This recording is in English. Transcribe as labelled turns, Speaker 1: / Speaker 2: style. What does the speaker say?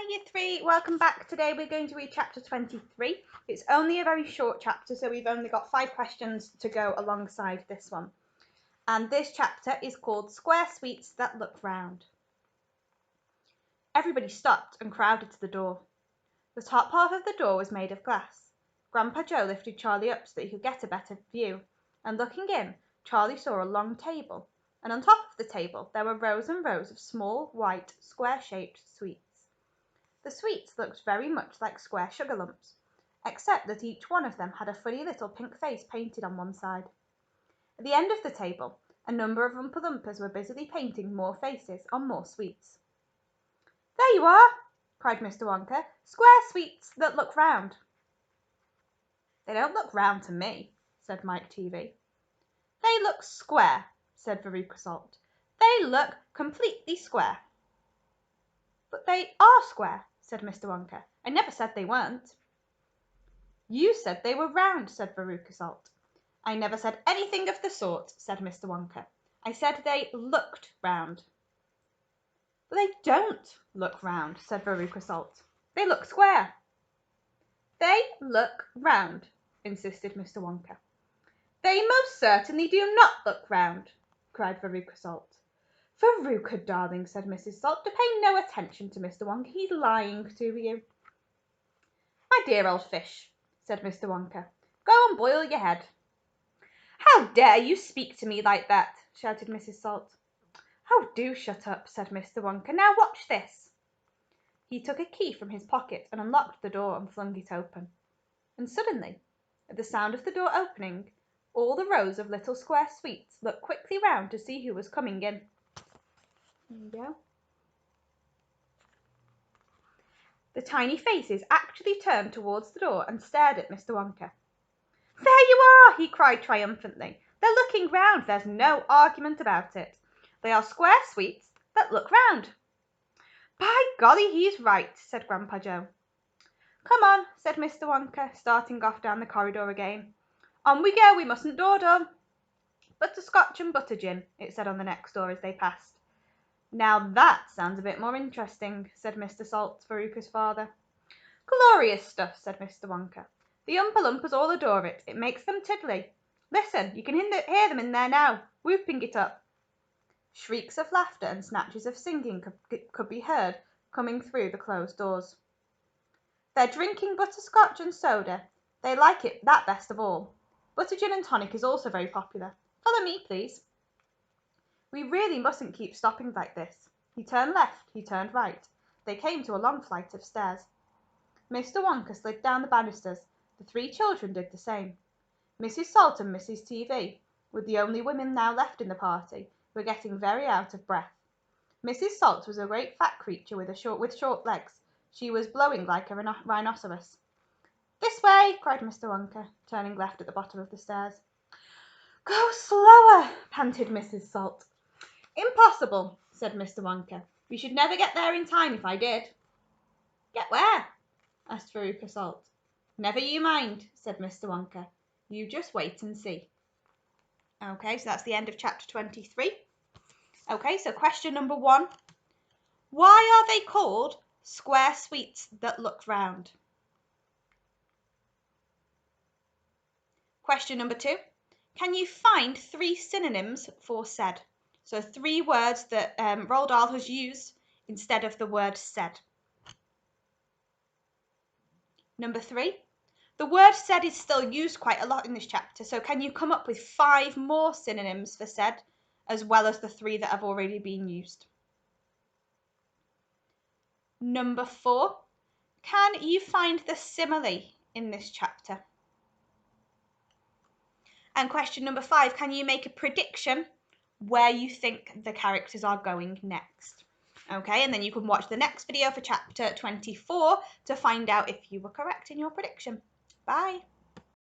Speaker 1: Hi Year 3, welcome back. Today we're going to read chapter 23. It's only a very short chapter, so we've only got 5 questions to go alongside this one. And this chapter is called Square Sweets That Look Round. Everybody stopped and crowded to the door. The top half of the door was made of glass. Grandpa Joe lifted Charlie up so that he could get a better view, and looking in, Charlie saw a long table, and on top of the table there were rows and rows of small, white, square-shaped sweets. The sweets looked very much like square sugar lumps, except that each one of them had a funny little pink face painted on one side. At the end of the table, a number of Oompa Loompas were busily painting more faces on more sweets. "There you are!" cried Mr. Wonka. "Square sweets that look round." "They don't look round to me," said Mike Teavee. "They look square," said Veruca Salt. "They look completely square." "But they are square," said Mr. Wonka. "I never said they weren't." "You said they were round," said Veruca Salt. "I never said anything of the sort," said Mr. Wonka. "I said they looked round." "But they don't look round," said Veruca Salt. "They look square." "They look round," insisted Mr. Wonka. "They most certainly do not look round," cried Veruca Salt. "Veruca, darling," said Mrs. Salt, "pay no attention to Mr. Wonka. He's lying to you." "My dear old fish," said Mr. Wonka, "go and boil your head." "How dare you speak to me like that?" shouted Mrs. Salt. "Oh, do shut up," said Mr. Wonka. "Now watch this." He took a key from his pocket and unlocked the door and flung it open. And suddenly, at the sound of the door opening, all the rows of little square sweets looked quickly round to see who was coming in. There you go. The tiny faces actually turned towards the door and stared at Mr. Wonka. "There you are!" he cried triumphantly. "They're looking round. There's no argument about it. They are square sweets that look round." "By golly, he's right," said Grandpa Joe. "Come on," said Mr. Wonka, starting off down the corridor again. "On we go, we mustn't dawdle." "Butterscotch and butter gin," it said on the next door as they passed. "Now that sounds a bit more interesting," said Mr. Salt, Veruca's father. "Glorious stuff," said Mr. Wonka. "The Oompa Loompas all adore it. It makes them tiddly. Listen, you can hear them in there now, whooping it up." Shrieks of laughter and snatches of singing could be heard coming through the closed doors. "They're drinking butterscotch and soda. They like it that best of all. Butter gin and tonic is also very popular. Follow me, please." "We really mustn't keep stopping like this." He turned left, he turned right. They came to a long flight of stairs. Mr. Wonka slid down the banisters. The 3 children did the same. Mrs. Salt and Mrs. Teavee were the only women now left in the party, who were getting very out of breath. Mrs. Salt was a great fat creature with short legs. She was blowing like a rhinoceros. "This way!" cried Mr. Wonka, turning left at the bottom of the stairs. "Go slower!" panted Mrs. Salt. "Impossible," said Mr. Wonka. "We should never get there in time if I did." "Get where?" asked Veruca Salt. "Never you mind," said Mr. Wonka. "You just wait and see." Okay, so that's the end of chapter 23. Okay, so question number 1. Why are they called square sweets that look round? Question number 2. Can you find 3 synonyms for said? So 3 words that Roald Dahl has used instead of the word said. Number 3. The word said is still used quite a lot in this chapter, so can you come up with 5 more synonyms for said, as well as the 3 that have already been used? Number 4. Can you find the simile in this chapter? And question number 5, can you make a prediction where you think the characters are going next? Okay, and then you can watch the next video for chapter 24 to find out if you were correct in your prediction. Bye.